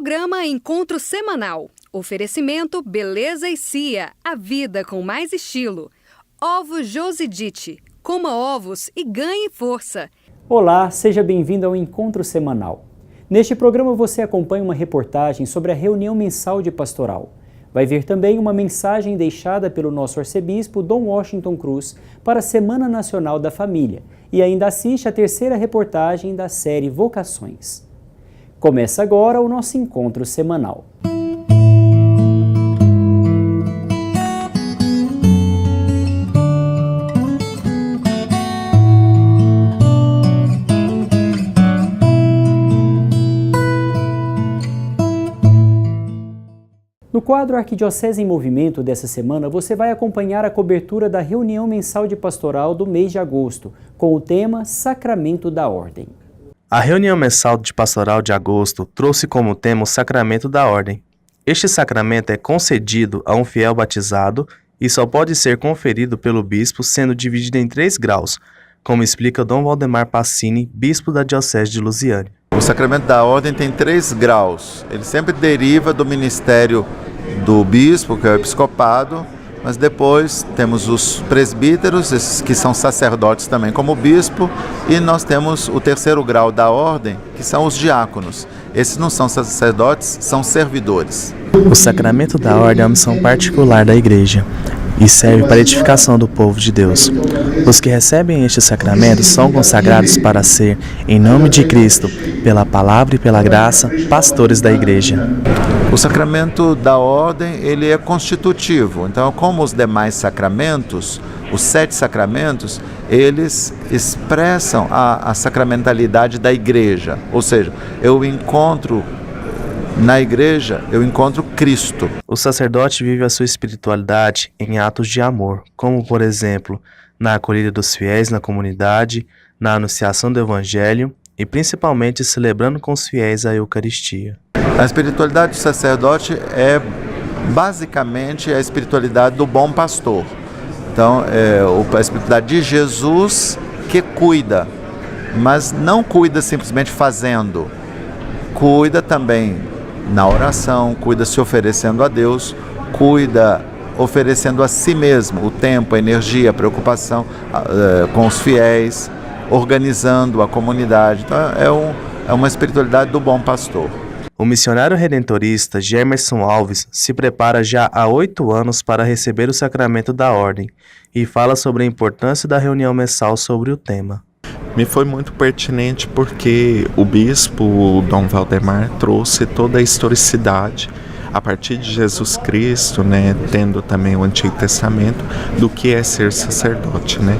Programa Encontro Semanal. Oferecimento Beleza e Cia, a vida com mais estilo. Ovos Josidite. Coma ovos e ganhe força. Olá, seja bem-vindo ao Encontro Semanal. Neste programa você acompanha uma reportagem sobre a reunião mensal de pastoral. Vai ver também uma mensagem deixada pelo nosso arcebispo Dom Washington Cruz para a Semana Nacional da Família e ainda assiste a terceira reportagem da série Vocações. Começa agora o nosso encontro semanal. No quadro Arquidiocese em Movimento dessa semana, você vai acompanhar a cobertura da reunião mensal de pastoral do mês de agosto, com o tema Sacramento da Ordem. A reunião mensal de pastoral de agosto trouxe como tema o Sacramento da Ordem. Este sacramento é concedido a um fiel batizado e só pode ser conferido pelo bispo, sendo dividido em 3 graus, como explica Dom Valdemar Passini, bispo da Diocese de Lusiânia. O Sacramento da Ordem tem 3 graus. Ele sempre deriva do ministério do bispo, que é o episcopado, mas depois temos os presbíteros, esses que são sacerdotes também como bispo, e nós temos o 3º grau da ordem, que são os diáconos. Esses não são sacerdotes, são servidores. O sacramento da ordem é uma missão particular da Igreja e serve para a edificação do povo de Deus. Os que recebem este sacramento são consagrados para ser, em nome de Cristo, pela palavra e pela graça, pastores da Igreja. O sacramento da ordem, ele é constitutivo. Então, como os demais sacramentos, os 7 sacramentos, eles expressam a sacramentalidade da Igreja. Ou seja, na Igreja, eu encontro Cristo. O sacerdote vive a sua espiritualidade em atos de amor, como, por exemplo, na acolhida dos fiéis na comunidade, na anunciação do Evangelho e principalmente celebrando com os fiéis a Eucaristia. A espiritualidade do sacerdote é basicamente a espiritualidade do bom pastor. Então, a espiritualidade de Jesus que cuida, mas não cuida simplesmente fazendo, cuida também na oração, cuida se oferecendo a Deus, cuida oferecendo a si mesmo o tempo, a energia, a preocupação com os fiéis, organizando a comunidade. Então é uma espiritualidade do bom pastor. O missionário redentorista Gemerson Alves se prepara já há 8 anos para receber o sacramento da ordem e fala sobre a importância da reunião mensal sobre o tema. Me foi muito pertinente porque o bispo Dom Valdemar trouxe toda a historicidade a partir de Jesus Cristo, né, tendo também o Antigo Testamento, do que é ser sacerdote, né?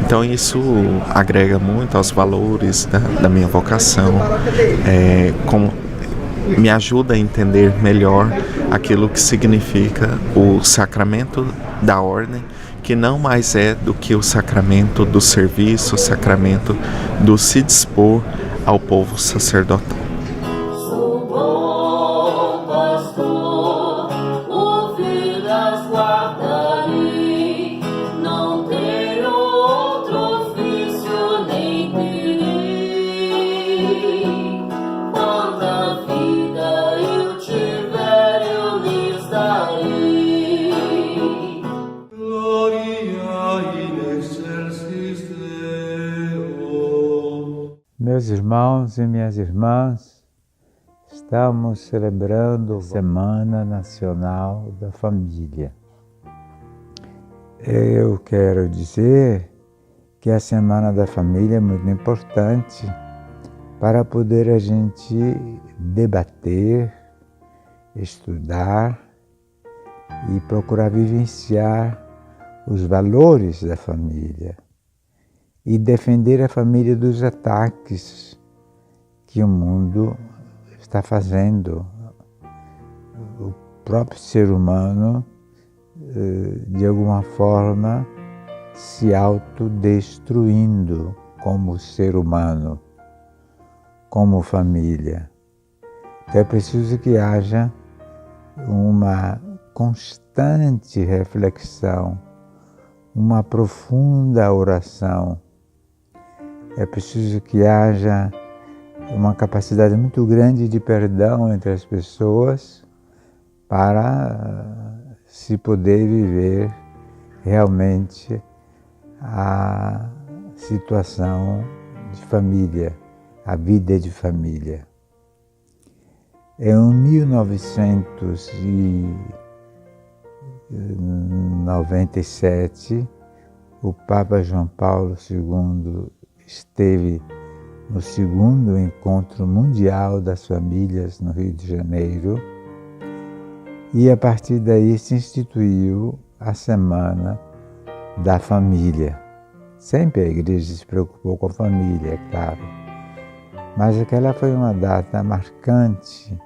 Então isso agrega muito aos valores da minha vocação, me ajuda a entender melhor aquilo que significa o sacramento da ordem, que não mais é do que o sacramento do serviço, o sacramento do se dispor ao povo sacerdotal. Sou bom pastor, ovelhas guardarei, não tenho outro ofício nem terei. Quanta vida eu tiver, eu lhes darei. Meus irmãos e minhas irmãs, estamos celebrando a Semana Nacional da Família. Eu quero dizer que a Semana da Família é muito importante para poder a gente debater, estudar e procurar vivenciar os valores da família e defender a família dos ataques que o mundo está fazendo. O próprio ser humano, de alguma forma, se autodestruindo como ser humano, como família. Então é preciso que haja uma constante reflexão, uma profunda oração. É preciso que haja uma capacidade muito grande de perdão entre as pessoas para se poder viver realmente a situação de família, a vida de família. Em 1997, o Papa João Paulo II esteve no segundo Encontro Mundial das Famílias no Rio de Janeiro e a partir daí se instituiu a Semana da Família. Sempre a Igreja se preocupou com a família, é claro, mas aquela foi uma data marcante,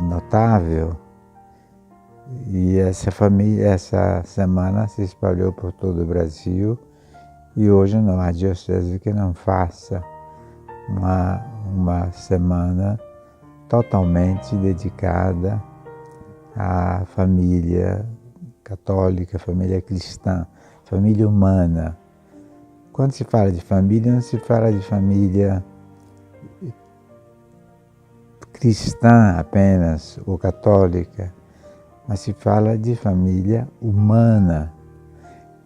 notável, e essa semana se espalhou por todo o Brasil e hoje não há diocese que não faça uma semana totalmente dedicada à família católica, família cristã, família humana. Quando se fala de família, não se fala de família cristã apenas ou católica, mas se fala de família humana,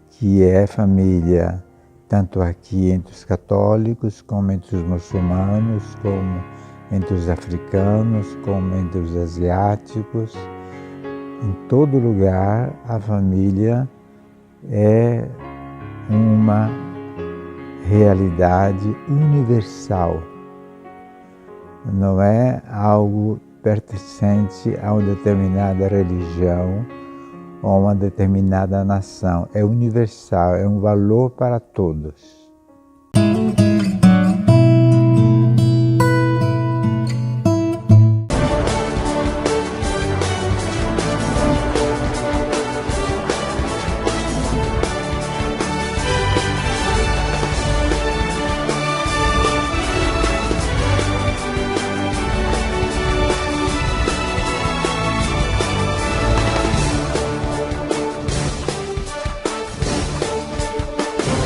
que é família tanto aqui entre os católicos, como entre os muçulmanos, como entre os africanos, como entre os asiáticos. Em todo lugar, a família é uma realidade universal. Não é algo pertencente a uma determinada religião ou a uma determinada nação. É universal, é um valor para todos.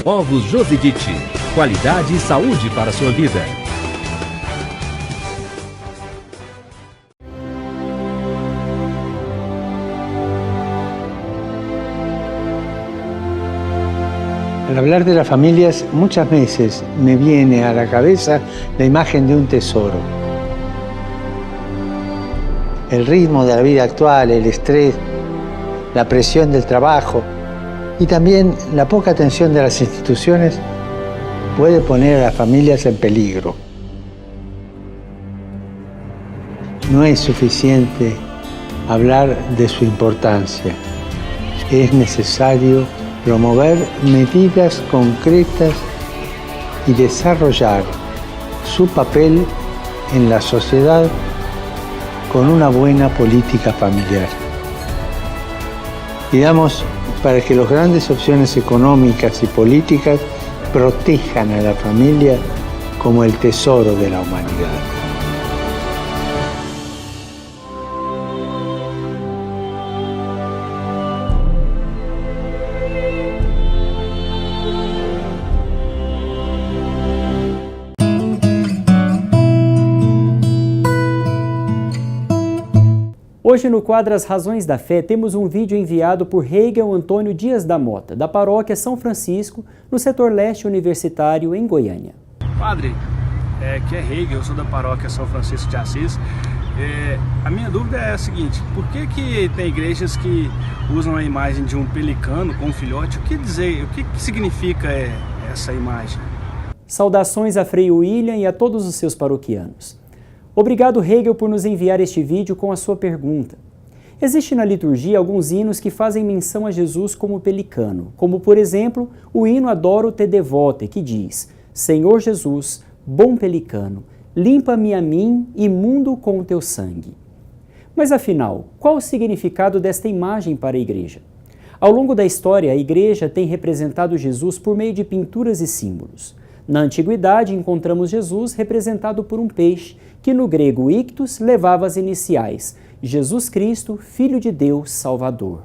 Ovos Josidite, qualidade e saúde para a sua vida. Al hablar de las familias, muchas veces me viene a la cabeza la imagen de un tesoro. El ritmo de la vida actual, el estrés, la presión del trabajo y también la poca atención de las instituciones puede poner a las familias en peligro. No es suficiente hablar de su importancia. Es necesario promover medidas concretas y desarrollar su papel en la sociedad con una buena política familiar. Pidamos para que las grandes opciones económicas y políticas protejan a la familia como el tesoro de la humanidad. Hoje no quadro As Razões da Fé temos um vídeo enviado por Hegel Antônio Dias da Mota, da paróquia São Francisco, no setor leste universitário em Goiânia. Padre, que é Hegel, eu sou da paróquia São Francisco de Assis. A minha dúvida é a seguinte: por que tem igrejas que usam a imagem de um pelicano com um filhote? O que significa essa imagem? Saudações a Frei William e a todos os seus paroquianos. Obrigado, Hegel, por nos enviar este vídeo com a sua pergunta. Existe na liturgia alguns hinos que fazem menção a Jesus como pelicano, como, por exemplo, o hino Adoro te devote, que diz: Senhor Jesus, bom pelicano, limpa-me a mim, imundo com o teu sangue. Mas afinal, qual o significado desta imagem para a Igreja? Ao longo da história, a Igreja tem representado Jesus por meio de pinturas e símbolos. Na Antiguidade, encontramos Jesus representado por um peixe, que no grego ictus levava as iniciais Jesus Cristo, Filho de Deus, Salvador.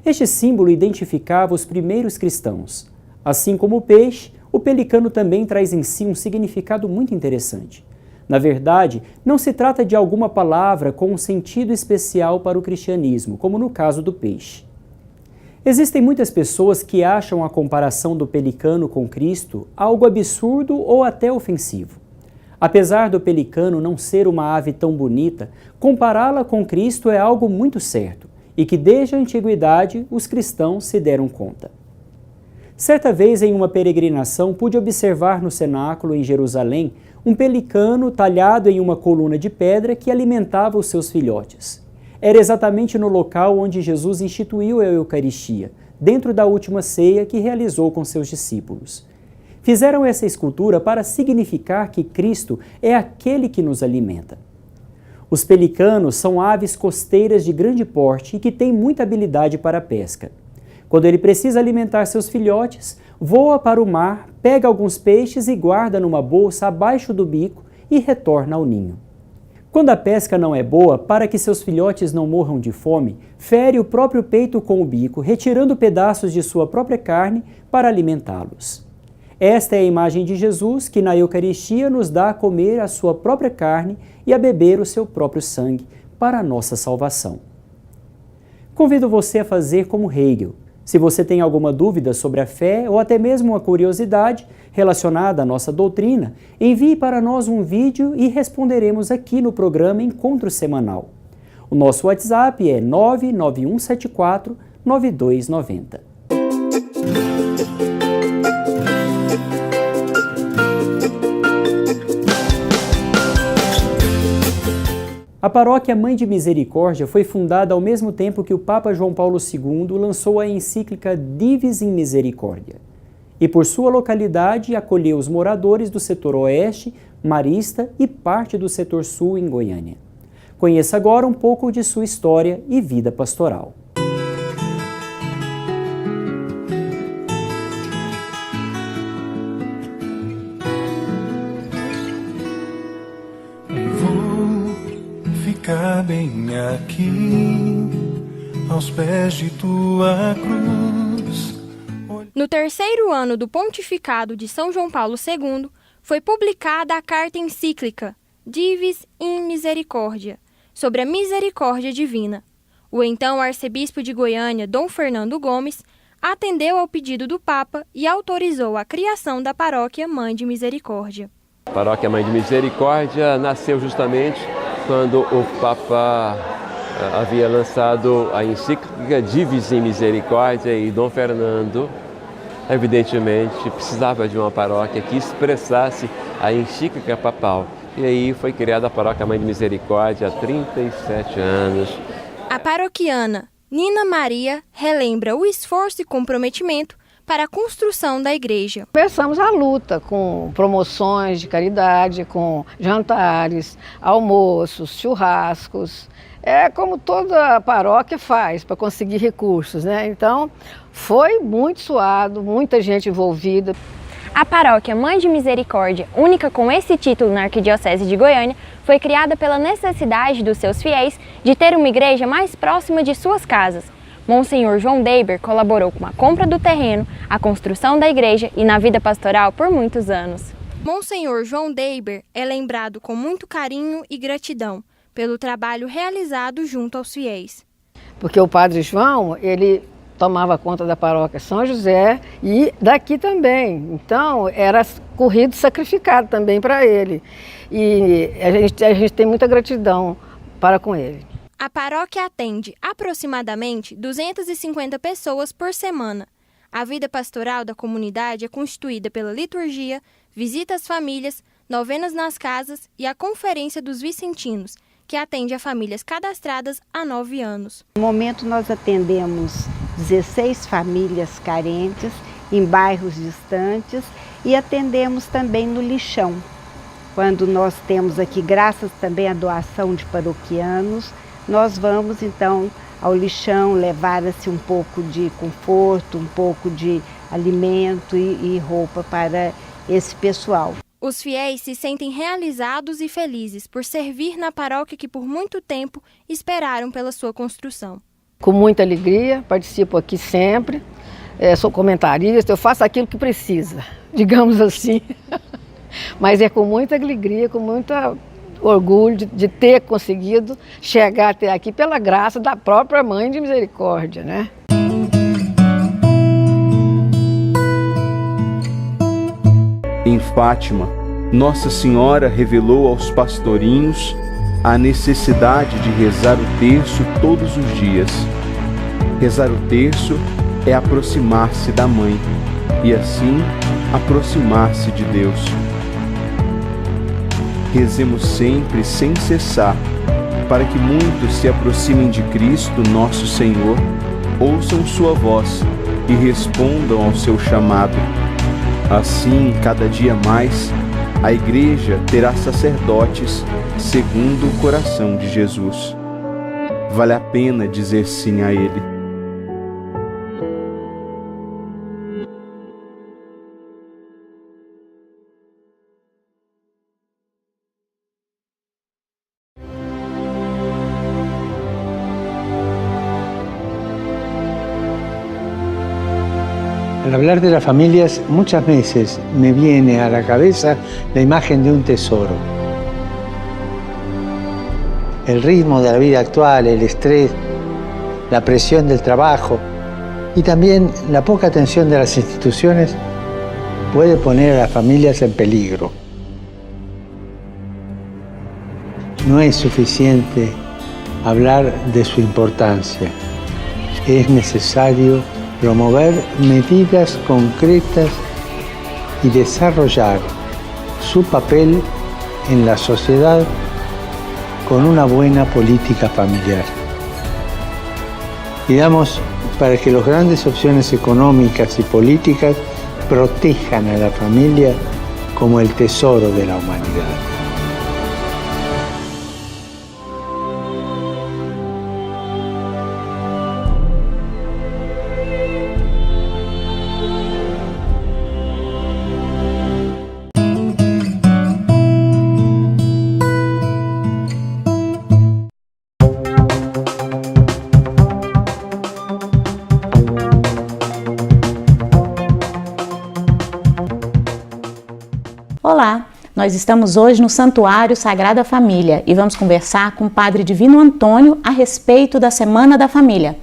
Este símbolo identificava os primeiros cristãos. Assim como o peixe, o pelicano também traz em si um significado muito interessante. Na verdade, não se trata de alguma palavra com um sentido especial para o cristianismo, como no caso do peixe. Existem muitas pessoas que acham a comparação do pelicano com Cristo algo absurdo ou até ofensivo. Apesar do pelicano não ser uma ave tão bonita, compará-la com Cristo é algo muito certo e que desde a antiguidade os cristãos se deram conta. Certa vez, em uma peregrinação, pude observar no cenáculo em Jerusalém um pelicano talhado em uma coluna de pedra que alimentava os seus filhotes. Era exatamente no local onde Jesus instituiu a Eucaristia, dentro da última ceia que realizou com seus discípulos. Fizeram essa escultura para significar que Cristo é aquele que nos alimenta. Os pelicanos são aves costeiras de grande porte e que têm muita habilidade para a pesca. Quando ele precisa alimentar seus filhotes, voa para o mar, pega alguns peixes e guarda numa bolsa abaixo do bico e retorna ao ninho. Quando a pesca não é boa, para que seus filhotes não morram de fome, fere o próprio peito com o bico, retirando pedaços de sua própria carne para alimentá-los. Esta é a imagem de Jesus que na Eucaristia nos dá a comer a sua própria carne e a beber o seu próprio sangue para a nossa salvação. Convido você a fazer como Hegel. Se você tem alguma dúvida sobre a fé ou até mesmo uma curiosidade relacionada à nossa doutrina, envie para nós um vídeo e responderemos aqui no programa Encontro Semanal. O nosso WhatsApp é 99174 9290. A Paróquia Mãe de Misericórdia foi fundada ao mesmo tempo que o Papa João Paulo II lançou a encíclica Divis in Misericordia, e por sua localidade acolheu os moradores do setor oeste, marista e parte do setor sul em Goiânia. Conheça agora um pouco de sua história e vida pastoral. Ficar bem aqui, aos pés de tua cruz. No terceiro ano do pontificado de São João Paulo II, foi publicada a carta encíclica Divis in Misericordia, sobre a misericórdia divina. O então arcebispo de Goiânia, Dom Fernando Gomes, atendeu ao pedido do Papa e autorizou a criação da Paróquia Mãe de Misericórdia. A Paróquia Mãe de Misericórdia nasceu justamente quando o Papa havia lançado a encíclica Divis in Misericordia e Dom Fernando, evidentemente, precisava de uma paróquia que expressasse a encíclica papal. E aí foi criada a Paróquia Mãe de Misericórdia há 37 anos. A paroquiana Nina Maria relembra o esforço e comprometimento para a construção da igreja. Começamos a luta com promoções de caridade, com jantares, almoços, churrascos. É como toda paróquia faz para conseguir recursos, né? Então, foi muito suado, muita gente envolvida. A Paróquia Mãe de Misericórdia, única com esse título na Arquidiocese de Goiânia, foi criada pela necessidade dos seus fiéis de ter uma igreja mais próxima de suas casas. Monsenhor João Deiber colaborou com a compra do terreno, a construção da igreja e na vida pastoral por muitos anos. Monsenhor João Deiber é lembrado com muito carinho e gratidão pelo trabalho realizado junto aos fiéis. Porque o Padre João, ele tomava conta da paróquia São José e daqui também. Então, era corrido sacrificado também para ele. E a gente tem muita gratidão para com ele. A paróquia atende aproximadamente 250 pessoas por semana. A vida pastoral da comunidade é constituída pela liturgia, visita às famílias, novenas nas casas e a Conferência dos Vicentinos, que atende a famílias cadastradas há 9 anos. No momento nós atendemos 16 famílias carentes em bairros distantes e atendemos também no lixão, quando nós temos aqui, graças também à doação de paroquianos, nós vamos então ao lixão levar assim, um pouco de conforto, um pouco de alimento e roupa para esse pessoal. Os fiéis se sentem realizados e felizes por servir na paróquia que por muito tempo esperaram pela sua construção. Com muita alegria, participo aqui sempre, sou comentarista, eu faço aquilo que precisa, digamos assim. Mas é com muita alegria, com muito orgulho de ter conseguido chegar até aqui pela graça da própria Mãe de Misericórdia, né? Em Fátima, Nossa Senhora revelou aos pastorinhos a necessidade de rezar o terço todos os dias. Rezar o terço é aproximar-se da Mãe e, assim, aproximar-se de Deus. Rezemos sempre sem cessar, para que muitos se aproximem de Cristo, nosso Senhor, ouçam sua voz e respondam ao seu chamado. Assim, cada dia mais, a Igreja terá sacerdotes segundo o coração de Jesus. Vale a pena dizer sim a Ele. Al hablar de las familias, muchas veces me viene a la cabeza la imagen de un tesoro. El ritmo de la vida actual, el estrés, la presión del trabajo y también la poca atención de las instituciones puede poner a las familias en peligro. No es suficiente hablar de su importancia. Es necesario promover medidas concretas y desarrollar su papel en la sociedad con una buena política familiar. Pidamos para que las grandes opciones económicas y políticas protejan a la familia como el tesoro de la humanidad. Olá, nós estamos hoje no Santuário Sagrada Família e vamos conversar com o Padre Divino Antônio a respeito da Semana da Família.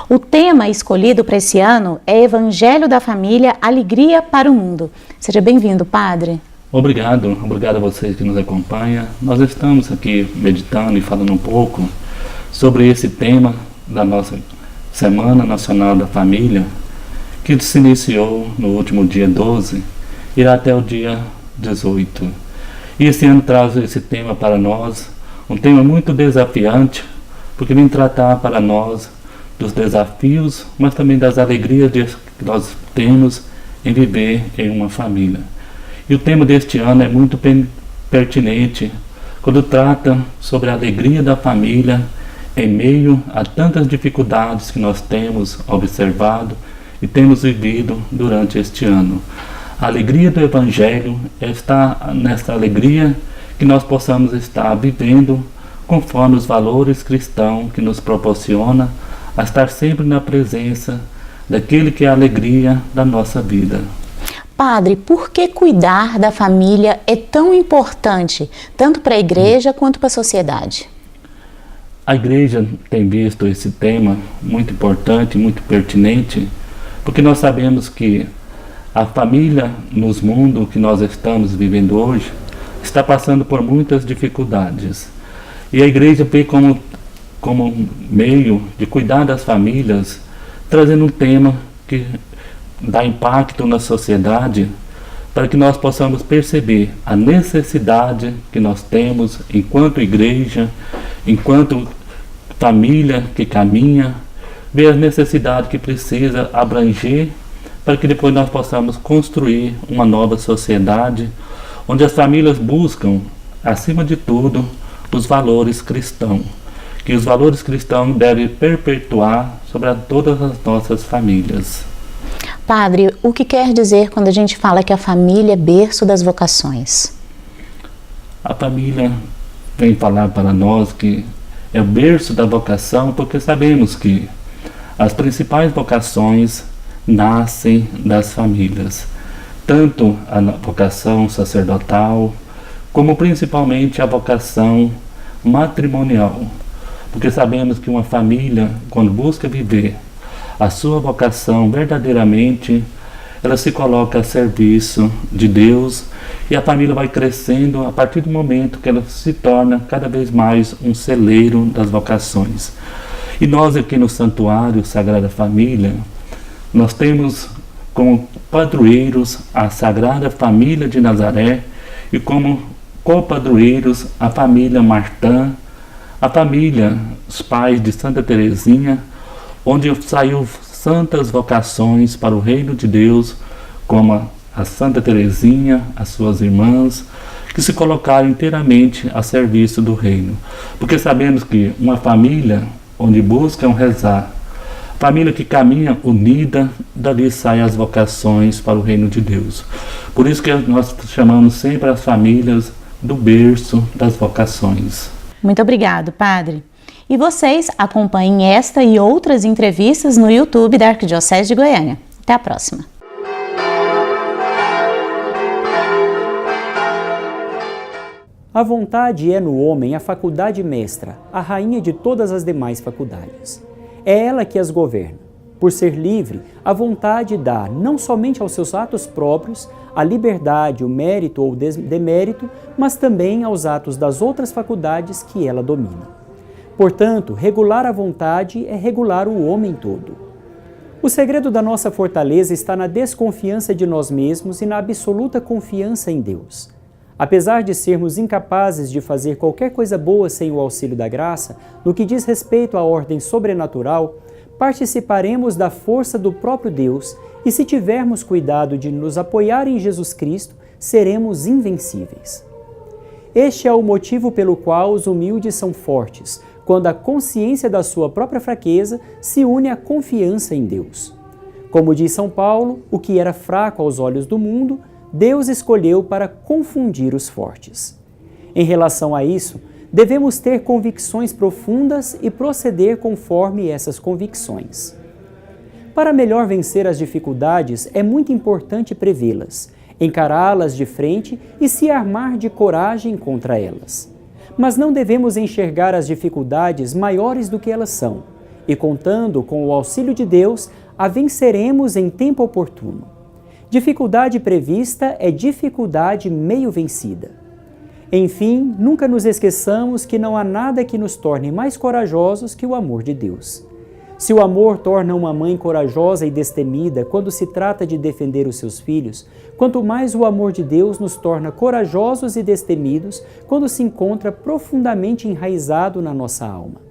O tema escolhido para esse ano é Evangelho da Família, Alegria para o Mundo. Seja bem-vindo, Padre. Obrigado a vocês que nos acompanham. Nós estamos aqui meditando e falando um pouco sobre esse tema da nossa Semana Nacional da Família, que se iniciou no último dia 12 e irá até o dia 18. E esse ano traz esse tema para nós, um tema muito desafiante, porque vem tratar para nós dos desafios, mas também das alegrias que nós temos em viver em uma família. E o tema deste ano é muito pertinente quando trata sobre a alegria da família em meio a tantas dificuldades que nós temos observado e temos vivido durante este ano. A alegria do Evangelho está nessa alegria que nós possamos estar vivendo conforme os valores cristãos que nos proporciona a estar sempre na presença daquele que é a alegria da nossa vida. Padre, por que cuidar da família é tão importante, tanto para a Igreja quanto para a sociedade? A Igreja tem visto esse tema muito importante, muito pertinente, porque nós sabemos que a família, nos mundos que nós estamos vivendo hoje, está passando por muitas dificuldades. E a Igreja vê como meio de cuidar das famílias, trazendo um tema que dá impacto na sociedade, para que nós possamos perceber a necessidade que nós temos enquanto Igreja, enquanto família que caminha, ver a necessidade que precisa abranger, para que depois nós possamos construir uma nova sociedade, onde as famílias buscam, acima de tudo, os valores cristãos, que os valores cristãos devem perpetuar sobre todas as nossas famílias. Padre, o que quer dizer quando a gente fala que a família é berço das vocações? A família vem falar para nós que é o berço da vocação, porque sabemos que as principais vocações nascem das famílias, tanto a vocação sacerdotal, como principalmente a vocação matrimonial, porque sabemos que uma família, quando busca viver a sua vocação verdadeiramente, ela se coloca a serviço de Deus e a família vai crescendo a partir do momento que ela se torna cada vez mais um celeiro das vocações. E nós aqui no Santuário Sagrada Família, nós temos como padroeiros a Sagrada Família de Nazaré e como copadroeiros a família Martã, a família, os pais de Santa Teresinha, onde saiu santas vocações para o reino de Deus, como a Santa Teresinha, as suas irmãs, que se colocaram inteiramente a serviço do reino. Porque sabemos que uma família onde buscam rezar, família que caminha unida, dali saem as vocações para o reino de Deus. Por isso que nós chamamos sempre as famílias do berço das vocações. Muito obrigado, Padre. E vocês acompanhem esta e outras entrevistas no YouTube da Arquidiocese de Goiânia. Até a próxima. A vontade é no homem a faculdade mestra, a rainha de todas as demais faculdades. É ela que as governa. Por ser livre, a vontade dá não somente aos seus atos próprios a liberdade, o mérito ou demérito, mas também aos atos das outras faculdades que ela domina. Portanto, regular a vontade é regular o homem todo. O segredo da nossa fortaleza está na desconfiança de nós mesmos e na absoluta confiança em Deus. Apesar de sermos incapazes de fazer qualquer coisa boa sem o auxílio da graça, no que diz respeito à ordem sobrenatural, participaremos da força do próprio Deus e, se tivermos cuidado de nos apoiar em Jesus Cristo, seremos invencíveis. Este é o motivo pelo qual os humildes são fortes, quando a consciência da sua própria fraqueza se une à confiança em Deus. Como diz São Paulo, o que era fraco aos olhos do mundo, Deus escolheu para confundir os fortes. Em relação a isso, devemos ter convicções profundas e proceder conforme essas convicções. Para melhor vencer as dificuldades, é muito importante prevê-las, encará-las de frente e se armar de coragem contra elas. Mas não devemos enxergar as dificuldades maiores do que elas são, e contando com o auxílio de Deus, a venceremos em tempo oportuno. Dificuldade prevista é dificuldade meio vencida. Enfim, nunca nos esqueçamos que não há nada que nos torne mais corajosos que o amor de Deus. Se o amor torna uma mãe corajosa e destemida quando se trata de defender os seus filhos, quanto mais o amor de Deus nos torna corajosos e destemidos quando se encontra profundamente enraizado na nossa alma.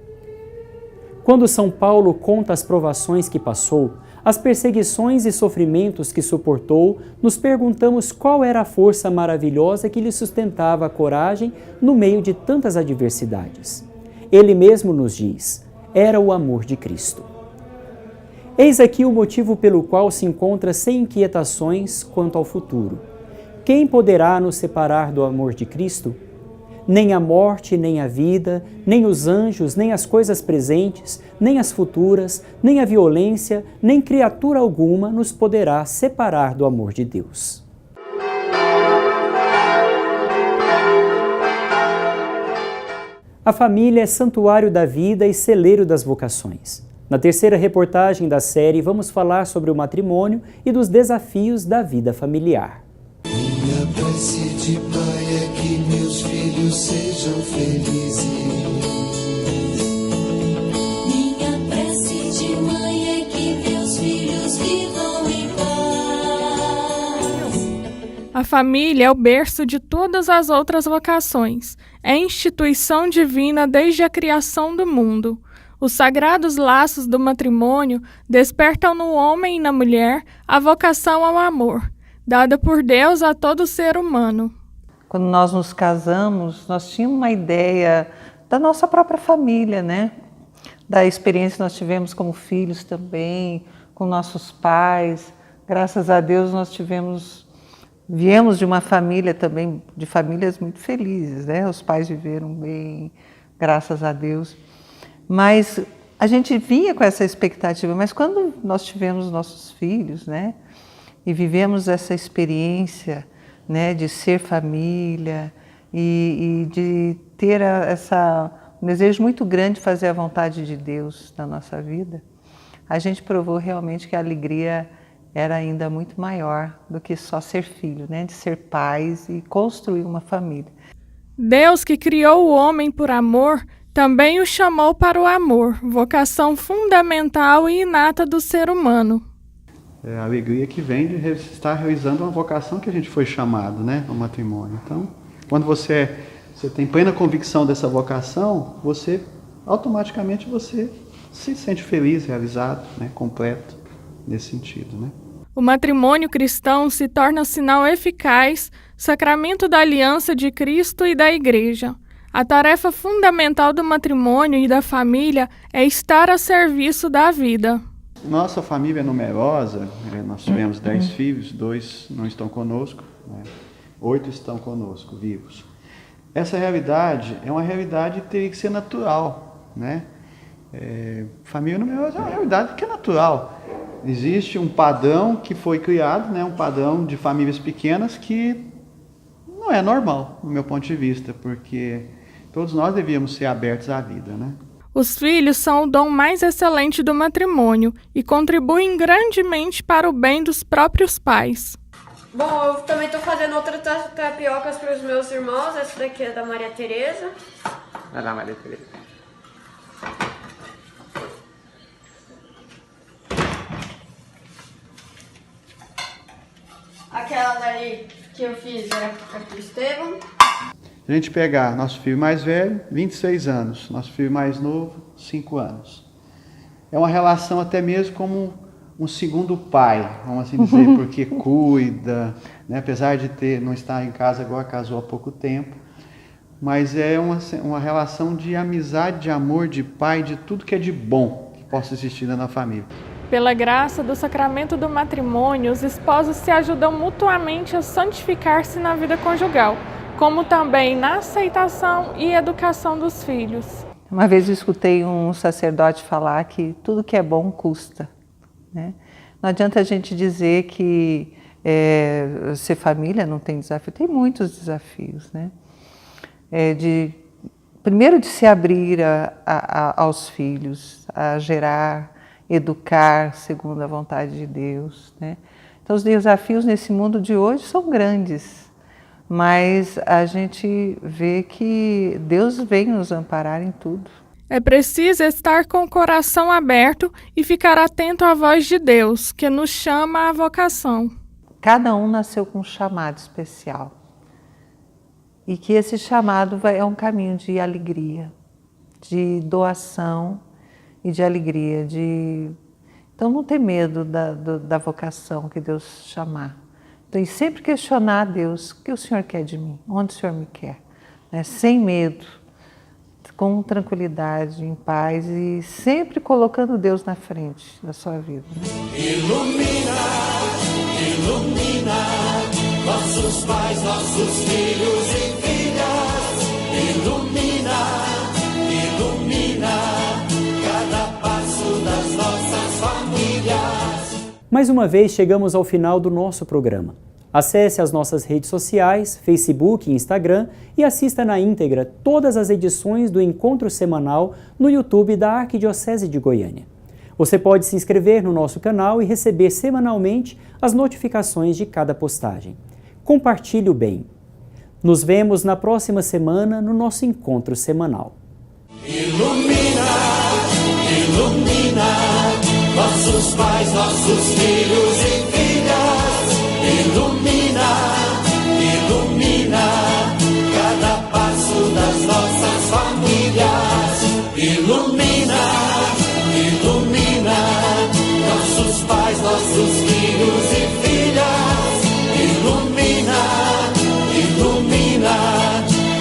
Quando São Paulo conta as provações que passou, as perseguições e sofrimentos que suportou, nos perguntamos qual era a força maravilhosa que lhe sustentava a coragem no meio de tantas adversidades. Ele mesmo nos diz: era o amor de Cristo. Eis aqui o motivo pelo qual se encontra sem inquietações quanto ao futuro. Quem poderá nos separar do amor de Cristo? Nem a morte, nem a vida, nem os anjos, nem as coisas presentes, nem as futuras, nem a violência, nem criatura alguma nos poderá separar do amor de Deus. A família é santuário da vida e celeiro das vocações. Na terceira reportagem da série, vamos falar sobre o matrimônio e dos desafios da vida familiar. Minha prece de pai é que meus filhos sejam felizes. Minha prece de mãe é que meus filhos vivam em paz. A família é o berço de todas as outras vocações. É instituição divina desde a criação do mundo. Os sagrados laços do matrimônio despertam no homem e na mulher a vocação ao amor, dada por Deus a todo ser humano. Quando nós nos casamos, nós tínhamos uma ideia da nossa própria família, né? Da experiência que nós tivemos como filhos também, com nossos pais. Graças a Deus nós viemos de uma família também, de famílias muito felizes, né? Os pais viveram bem, graças a Deus. Mas a gente vinha com essa expectativa, mas quando nós tivemos nossos filhos, né, e vivemos essa experiência, né, de ser família e de ter um desejo muito grande de fazer a vontade de Deus na nossa vida, a gente provou realmente que a alegria era ainda muito maior do que só ser filho, né, de ser pais e construir uma família. Deus, que criou o homem por amor, também o chamou para o amor, vocação fundamental e inata do ser humano. É a alegria que vem de estar realizando uma vocação que a gente foi chamado, né, no matrimônio. Então, quando você tem plena convicção dessa vocação, automaticamente você se sente feliz, realizado, né, completo nesse sentido, né? O matrimônio cristão se torna sinal eficaz, sacramento da aliança de Cristo e da Igreja. A tarefa fundamental do matrimônio e da família é estar a serviço da vida. Nossa família é numerosa, nós tivemos 10 filhos, 2 não estão conosco, né? 8 estão conosco, vivos. Essa realidade é uma realidade que teria que ser natural, né? Família numerosa é uma realidade que é natural. Existe um padrão que foi criado, né? Um padrão de famílias pequenas que não é normal, no meu ponto de vista, porque todos nós devíamos ser abertos à vida, né? Os filhos são o dom mais excelente do matrimônio e contribuem grandemente para o bem dos próprios pais. Bom, eu também estou fazendo outras tapiocas para os meus irmãos. Essa daqui é da Maria Tereza. Vai lá, Maria Tereza. Aquela dali que eu fiz era para o Estevam. Se a gente pegar nosso filho mais velho, 26 anos, nosso filho mais novo, 5 anos. É uma relação até mesmo como um segundo pai, vamos assim dizer, porque cuida, né? Apesar de não estar em casa agora, casou há pouco tempo, mas é uma relação de amizade, de amor, de pai, de tudo que é de bom que possa existir na família. Pela graça do sacramento do matrimônio, os esposos se ajudam mutuamente a santificar-se na vida conjugal, como também na aceitação e educação dos filhos. Uma vez eu escutei um sacerdote falar que tudo que é bom custa, né? Não adianta a gente dizer que ser família não tem desafio, tem muitos desafios, né? Primeiro de se abrir aos filhos, a gerar, educar segundo a vontade de Deus, né? Então os desafios nesse mundo de hoje são grandes, mas a gente vê que Deus vem nos amparar em tudo. É preciso estar com o coração aberto e ficar atento à voz de Deus, que nos chama à vocação. Cada um nasceu com um chamado especial. E que esse chamado é um caminho de alegria, de doação e de alegria. Então não ter medo da vocação que Deus chamar. Então, e sempre questionar a Deus, o que o Senhor quer de mim? Onde o Senhor me quer? Né? Sem medo, com tranquilidade, em paz e sempre colocando Deus na frente da sua vida. Ilumina, ilumina nossos pais, nossos filhos e filhas. Ilumina, ilumina cada passo das nossas famílias. Mais uma vez chegamos ao final do nosso programa. Acesse as nossas redes sociais, Facebook e Instagram e assista na íntegra todas as edições do Encontro Semanal no YouTube da Arquidiocese de Goiânia. Você pode se inscrever no nosso canal e receber semanalmente as notificações de cada postagem. Compartilhe o bem. Nos vemos na próxima semana no nosso Encontro Semanal. Ilumina, ilumina nossos pais, nossos filhos e filhas. Ilumina, ilumina cada passo das nossas famílias. Ilumina, ilumina nossos pais, nossos filhos e filhas. Ilumina, ilumina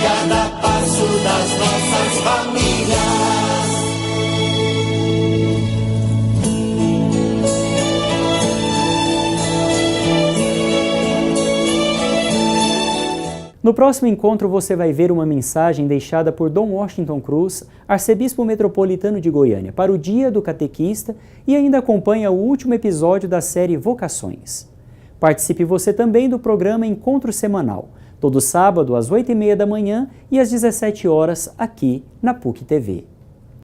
cada passo das nossas famílias. No próximo encontro você vai ver uma mensagem deixada por Dom Washington Cruz, arcebispo metropolitano de Goiânia, para o Dia do Catequista e ainda acompanha o último episódio da série Vocações. Participe você também do programa Encontro Semanal, todo sábado às 8h30 da manhã e às 17 horas aqui na PUC TV.